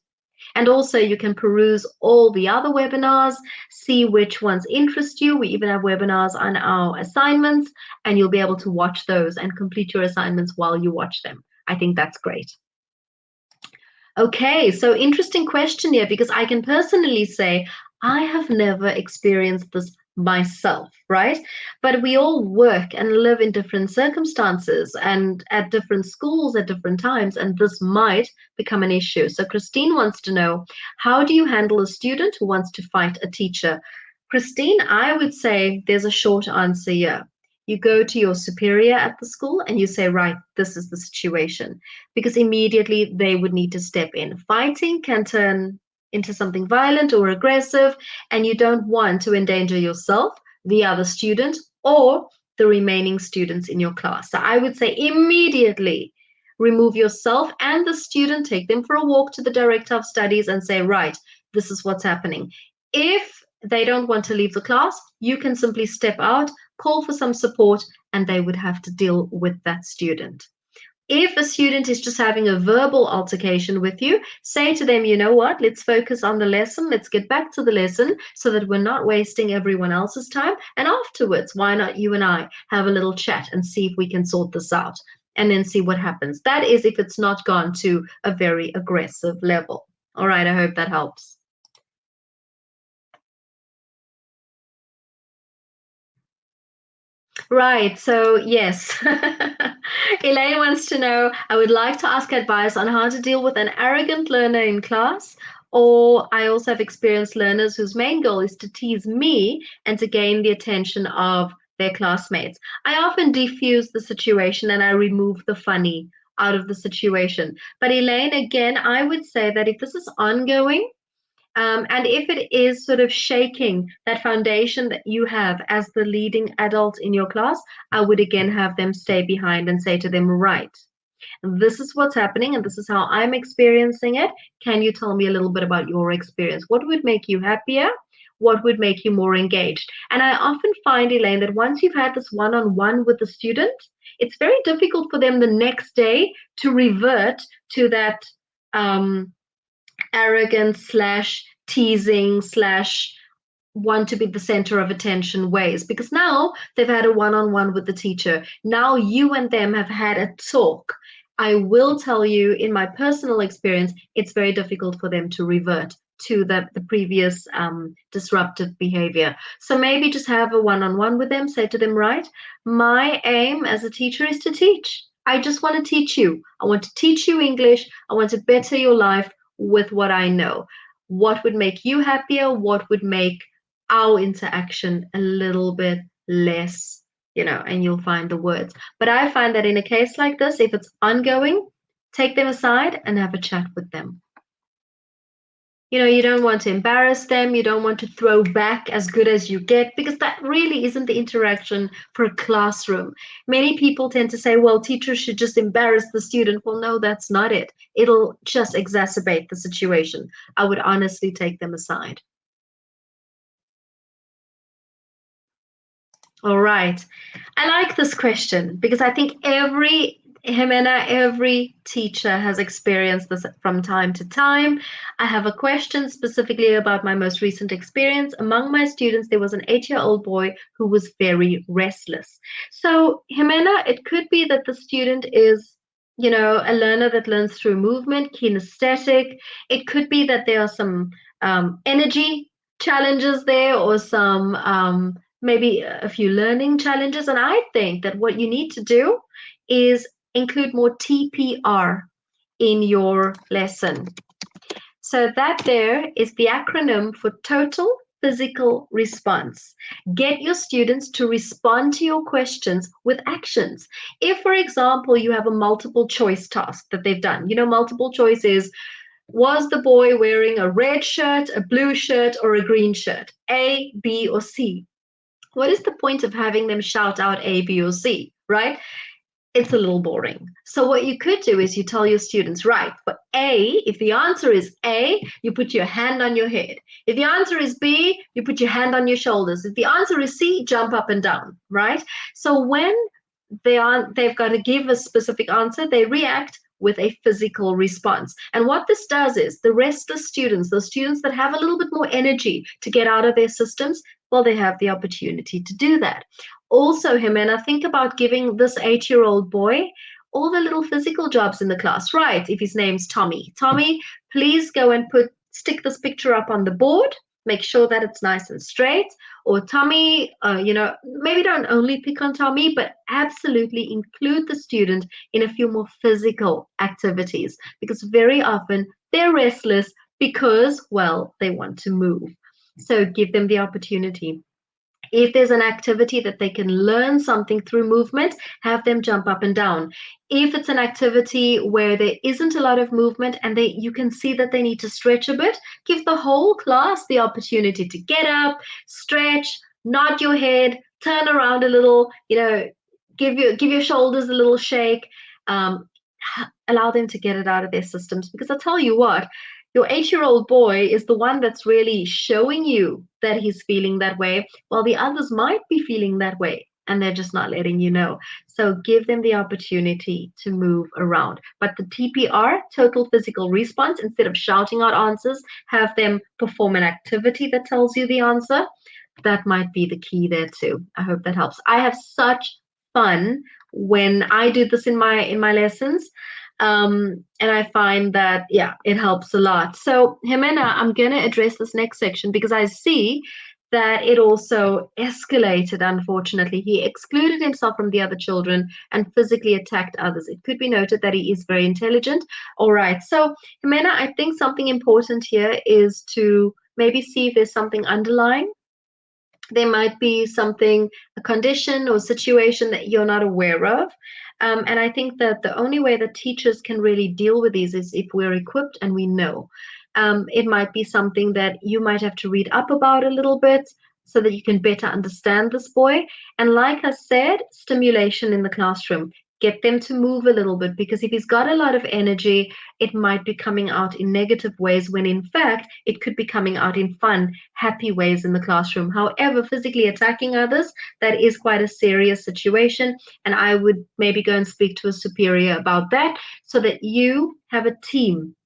And also you can peruse all the other webinars, see which ones interest you. We even have webinars on our assignments, and you'll be able to watch those and complete your assignments while you watch them. I think that's great. Okay, so interesting question here, because I can personally say I have never experienced this myself, right? But we all work and live in different circumstances and at different schools at different times, and this might become an issue. So Christine wants to know, how do you handle a student who wants to fight a teacher? Christine, I would say there's a short answer here. You go to your superior at the school and you say, right, this is the situation, because immediately they would need to step in. Fighting can turn into something violent or aggressive, and you don't want to endanger yourself, the other student, or the remaining students in your class. So I would say immediately remove yourself and the student, take them for a walk to the director of studies and say, right, this is what's happening. If they don't want to leave the class, you can simply step out, call for some support, and they would have to deal with that student. If a student is just having a verbal altercation with you, say to them, you know what, let's focus on the lesson. Let's get back to the lesson so that we're not wasting everyone else's time. And afterwards, why not you and I have a little chat and see if we can sort this out and then see what happens. That is if it's not gone to a very aggressive level. All right, I hope that helps. Right, so yes. Elaine wants to know, I would like to ask advice on how to deal with an arrogant learner in class, or I also have experienced learners whose main goal is to tease me and to gain the attention of their classmates. I often defuse the situation and I remove the funny out of the situation. But Elaine, again, I would say that if this is ongoing, and if it is sort of shaking that foundation that you have as the leading adult in your class, I would again have them stay behind and say to them, right, this is what's happening and this is how I'm experiencing it. Can you tell me a little bit about your experience? What would make you happier? What would make you more engaged? And I often find, Elaine, that once you've had this one-on-one with the student, it's very difficult for them the next day to revert to that arrogant slash teasing slash want to be the center of attention ways, because now they've had a one-on-one with the teacher. Now you and them have had a talk, I will tell you, in my personal experience, it's very difficult for them to revert to the previous disruptive behavior. So maybe just have a one-on-one with them, say to them, right, my aim as a teacher is to teach. I just want to teach you. I want to teach you English. I want to better your life with what I know. What would make you happier? What would make our interaction a little bit less, and you'll find the words. But I find that in a case like this, if it's ongoing, take them aside and have a chat with them. You don't want to embarrass them. You don't want to throw back as good as you get, because that really isn't the interaction for a classroom. Many people tend to say, well, teachers should just embarrass the student. Well, no, that's not it. It'll just exacerbate the situation. I would honestly take them aside. All right. I like this question because I think every teacher has experienced this from time to time. I have a question specifically about my most recent experience. Among my students, there was an 8-year-old boy who was very restless. So, Jimena, it could be that the student is, a learner that learns through movement, kinesthetic. It could be that there are some energy challenges there, or some maybe a few learning challenges. And I think that what you need to do is include more TPR in your lesson. So that there is the acronym for total physical response. Get your students to respond to your questions with actions. If, for example, you have a multiple choice task that they've done, multiple choice is, was the boy wearing a red shirt, a blue shirt, or a green shirt? A, B, or C? What is the point of having them shout out A, B, or C, right? It's a little boring. So what you could do is you tell your students, right, for A, if the answer is A, you put your hand on your head. If the answer is B, you put your hand on your shoulders. If the answer is C, jump up and down, right? So when they've got to give a specific answer, they react with a physical response. And what this does is the restless students, those students that have a little bit more energy to get out of their systems, well, they have the opportunity to do that. Also, Jimena, think about giving this 8-year-old boy all the little physical jobs in the class, right? If his name's Tommy. Tommy, please go and stick this picture up on the board. Make sure that it's nice and straight. Or Tommy, maybe don't only pick on Tommy, but absolutely include the student in a few more physical activities, because very often they're restless because, well, they want to move. So give them the opportunity. If there's an activity that they can learn something through movement, have them jump up and down. If it's an activity where there isn't a lot of movement and you can see that they need to stretch a bit, give the whole class the opportunity to get up, stretch, nod your head, turn around a little, give your shoulders a little shake. Um, Allow them to get it out of their systems, because I'll tell you what, your 8-year-old boy is the one that's really showing you that he's feeling that way, while the others might be feeling that way and they're just not letting you know. So give them the opportunity to move around. But the TPR, total physical response, instead of shouting out answers, have them perform an activity that tells you the answer. That might be the key there too. I hope that helps. I have such fun when I do this in my lessons. And I find that, yeah, it helps a lot. So, Jimena, I'm going to address this next section because I see that it also escalated, unfortunately. He excluded himself from the other children and physically attacked others. It could be noted that he is very intelligent. All right. So, Jimena, I think something important here is to maybe see if there's something underlying. There might be something, a condition or situation that you're not aware of. And I think that the only way that teachers can really deal with these is if we're equipped and we know. It might be something that you might have to read up about a little bit so that you can better understand this boy. And like I said, stimulation in the classroom. Get them to move a little bit, because if he's got a lot of energy, it might be coming out in negative ways, when in fact it could be coming out in fun, happy ways in the classroom. However, physically attacking others, that is quite a serious situation, and I would maybe go and speak to a superior about that, so that you have a team.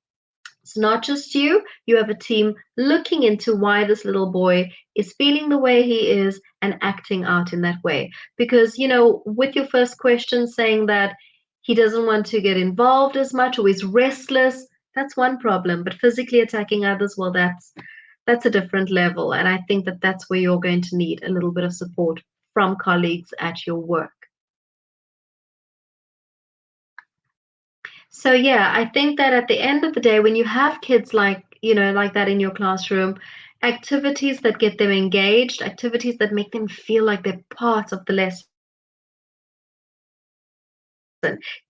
It's not just you, you have a team looking into why this little boy is feeling the way he is and acting out in that way. Because, with your first question saying that he doesn't want to get involved as much, or he's restless, that's one problem. But physically attacking others, well, that's a different level. And I think that that's where you're going to need a little bit of support from colleagues at your work. So yeah, I think that at the end of the day, when you have kids like that in your classroom, activities that get them engaged, activities that make them feel like they're part of the lesson,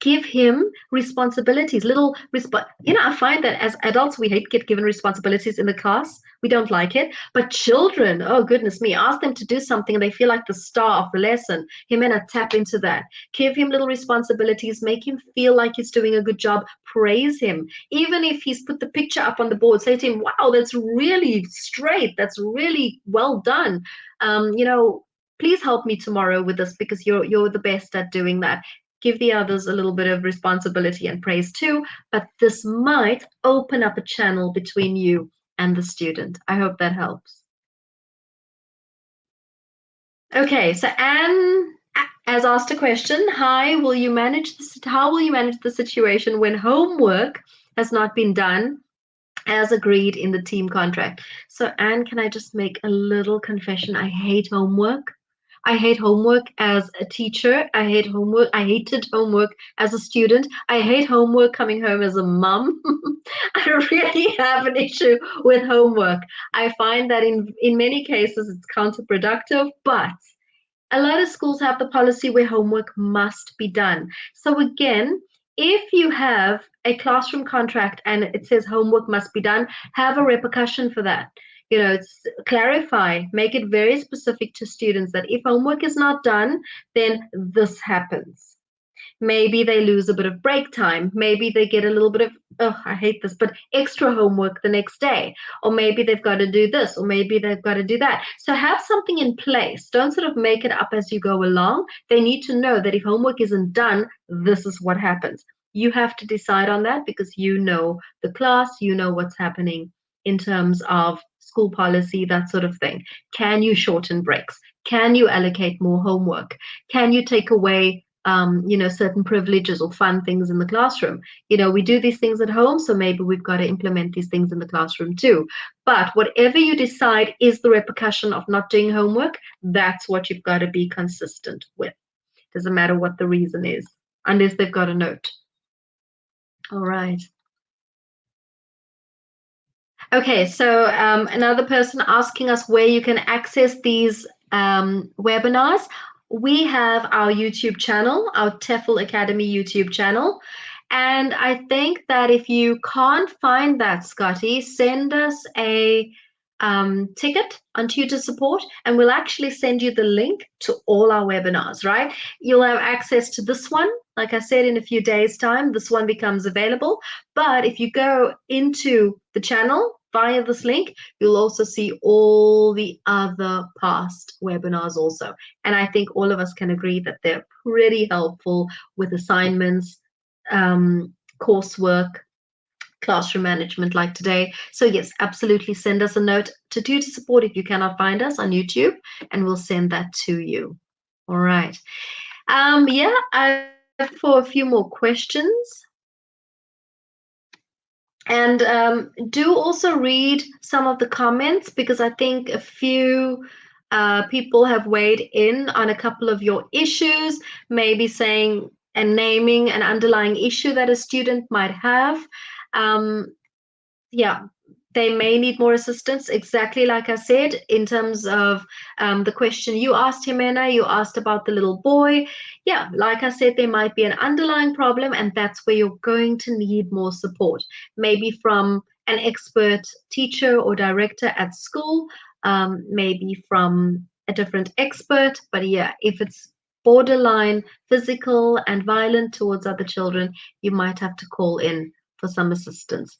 give him responsibilities, I find that as adults we hate get given responsibilities in the class. We don't like it. But children, oh goodness me, ask them to do something and they feel like the star of the lesson. Jimena, tap into that. Give him little responsibilities, make him feel like he's doing a good job, praise him. Even if he's put the picture up on the board, say to him, wow, that's really straight, that's really well done. Please help me tomorrow with this because you're the best at doing that. Give the others a little bit of responsibility and praise too, but this might open up a channel between you and the student. I hope that helps. Okay, so Anne has asked a question. Hi, will you manage this? How will you manage the situation when homework has not been done as agreed in the team contract? So Anne, can I just make a little confession? I hate homework. I hate homework as a teacher. I hate homework. I hated homework as a student. I hate homework coming home as a mum. I really have an issue with homework. I find that in many cases it's counterproductive, but a lot of schools have the policy where homework must be done. So again, if you have a classroom contract and it says homework must be done, have a repercussion for that. Clarify, make it very specific to students that if homework is not done, then this happens. Maybe they lose a bit of break time. Maybe they get a little bit of, oh, I hate this, but extra homework the next day. Or maybe they've got to do this, or maybe they've got to do that. So have something in place. Don't sort of make it up as you go along. They need to know that if homework isn't done, this is what happens. You have to decide on that because you know the class, you know what's happening in terms of school policy, that sort of thing. Can you shorten breaks? Can you allocate more homework? Can you take away certain privileges or fun things in the classroom? We do these things at home, so maybe we've got to implement these things in the classroom too. But whatever you decide is the repercussion of not doing homework, that's what you've got to be consistent with. Doesn't matter what the reason is, unless they've got a note. All right. Okay, so another person asking us where you can access these webinars. We have our YouTube channel, our TEFL Academy YouTube channel. And I think that if you can't find that, Scotty, send us a ticket on tutor support and we'll actually send you the link to all our webinars, right? You'll have access to this one. Like I said, in a few days' time, this one becomes available. But if you go into the channel via this link, you'll also see all the other past webinars also. And I think all of us can agree that they're pretty helpful with assignments, coursework, classroom management like today. So yes, absolutely send us a note to tutor support if you cannot find us on YouTube, and we'll send that to you. All right. Yeah, I have for a few more questions. And do also read some of the comments because I think a few people have weighed in on a couple of your issues, maybe saying and naming an underlying issue that a student might have. Yeah, they may need more assistance, exactly like I said, in terms of the question you asked, Jimena, you asked about the little boy. Yeah, like I said, there might be an underlying problem, and that's where you're going to need more support, maybe from an expert teacher or director at school, maybe from a different expert. But yeah, if it's borderline physical and violent towards other children, you might have to call in for some assistance.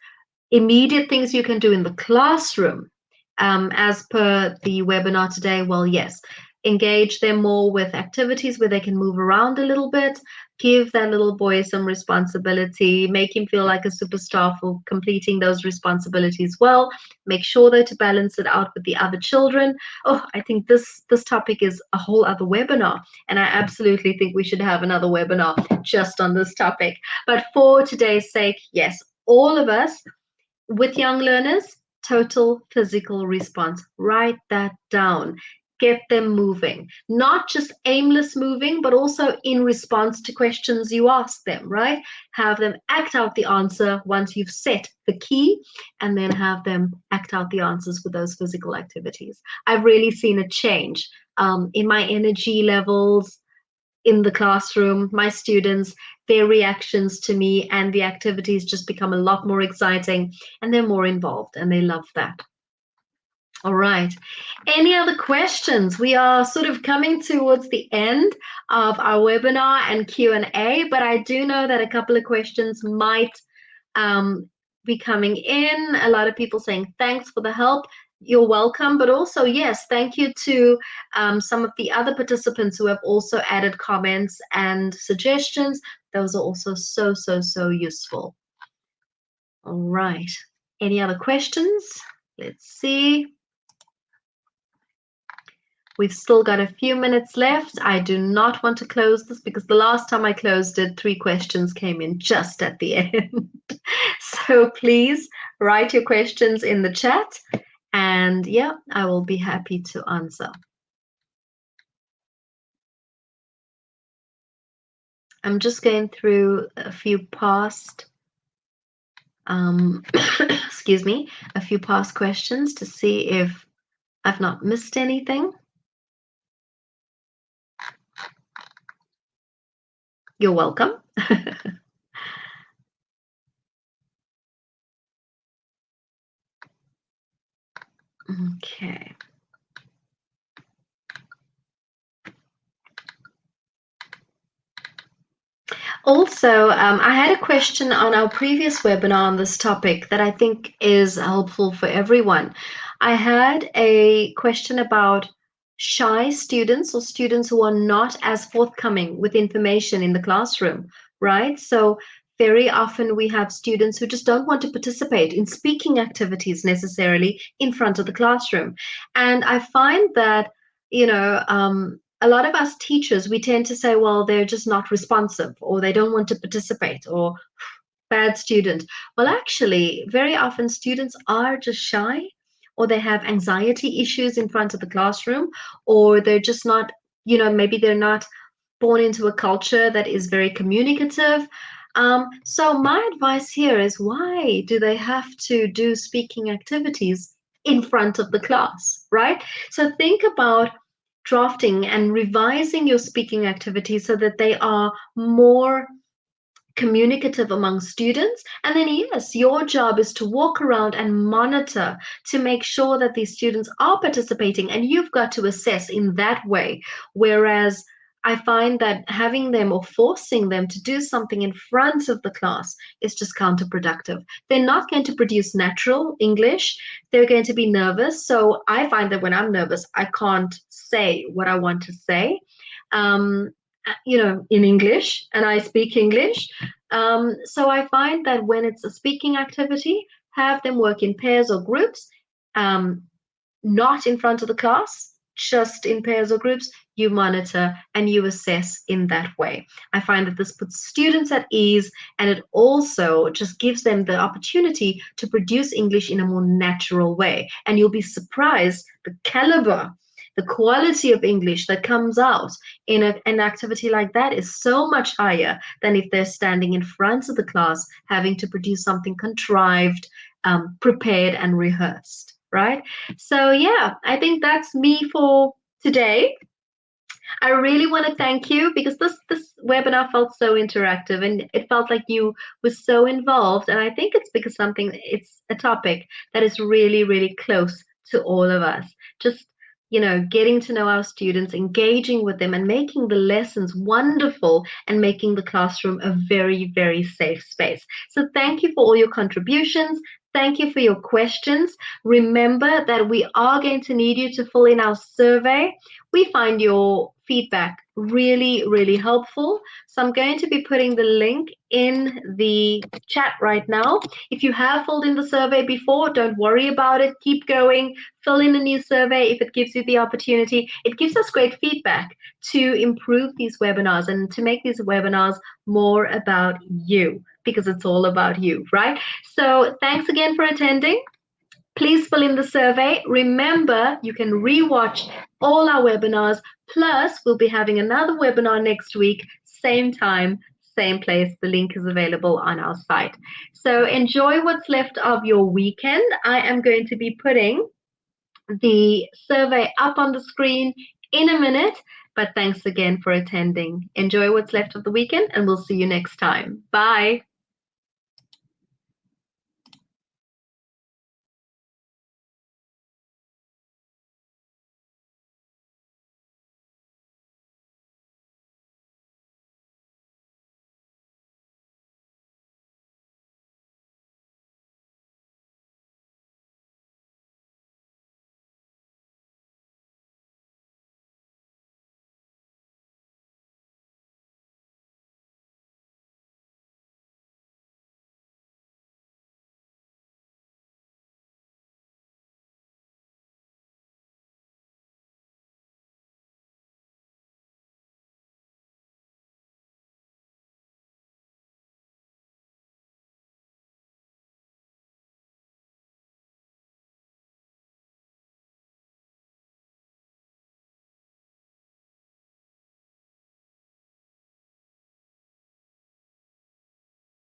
Immediate things you can do in the classroom, as per the webinar today, well, yes, engage them more with activities where they can move around a little bit, give that little boy some responsibility, make him feel like a superstar for completing those responsibilities well, make sure though to balance it out with the other children. Oh, I think this topic is a whole other webinar, and I absolutely think we should have another webinar just on this topic. But for today's sake, yes, all of us with young learners, total physical response. Write that down. Get them moving, not just aimless moving, but also in response to questions you ask them, right? Have them act out the answer once you've set the key, and then have them act out the answers with those physical activities. I've really seen a change in my energy levels, in the classroom, my students, their reactions to me and the activities just become a lot more exciting, and they're more involved, and they love that. All right. Any other questions? We are sort of coming towards the end of our webinar and Q&A, but I do know that a couple of questions might be coming in. A lot of people saying thanks for the help. You're welcome, but also, yes, thank you to some of the other participants who have also added comments and suggestions. Those are also so useful. All right. Any other questions? Let's see. We've still got a few minutes left. I do not want to close this because the last time I closed it, 3 questions came in just at the end. So please write your questions in the chat, and yeah, I will be happy to answer. I'm just going through a few past, excuse me, a few past questions to see if I've not missed anything. You're welcome. Okay. Also, I had a question on our previous webinar on this topic that I think is helpful for everyone. I had a question about shy students or students who are not as forthcoming with information in the classroom, right? So very often we have students who just don't want to participate in speaking activities necessarily in front of the classroom. And I find that, a lot of us teachers, we tend to say, well, they're just not responsive, or they don't want to participate, or bad student. Well, actually, very often students are just shy, or they have anxiety issues in front of the classroom, or they're just not, maybe they're not born into a culture that is very communicative. So my advice here is, why do they have to do speaking activities in front of the class, right? So think about drafting and revising your speaking activities so that they are more communicative among students. And then, yes, your job is to walk around and monitor to make sure that these students are participating, and you've got to assess in that way. Whereas I find that having them or forcing them to do something in front of the class is just counterproductive. They're not going to produce natural English. They're going to be nervous. So I find that when I'm nervous, I can't say what I want to say. In English, and I speak English. So I find that when it's a speaking activity, have them work in pairs or groups, not in front of the class, just in pairs or groups. You monitor and you assess in that way. I find that this puts students at ease, and it also just gives them the opportunity to produce English in a more natural way. And you'll be surprised the caliber, the quality of English that comes out in an activity like that is so much higher than if they're standing in front of the class having to produce something contrived, prepared, and rehearsed, right? So yeah, I think that's me for today. I really want to thank you, because this webinar felt so interactive, and it felt like you were so involved. And I think it's because it's a topic that is really close to all of us. Just, getting to know our students, engaging with them, and making the lessons wonderful, and making the classroom a very safe space. So thank you for all your contributions. Thank you for your questions. Remember that we are going to need you to fill in our survey. We find your feedback really, really helpful. So I'm going to be putting the link in the chat right now. If you have filled in the survey before, don't worry about it. Keep going. Fill in a new survey if it gives you the opportunity. It gives us great feedback to improve these webinars and to make these webinars more about you, because it's all about you, right? So thanks again for attending. Please fill in the survey. Remember, you can rewatch all our webinars. Plus, we'll be having another webinar next week, same time, same place. The link is available on our site. So enjoy what's left of your weekend. I am going to be putting the survey up on the screen in a minute. But thanks again for attending. Enjoy what's left of the weekend, and we'll see you next time. Bye.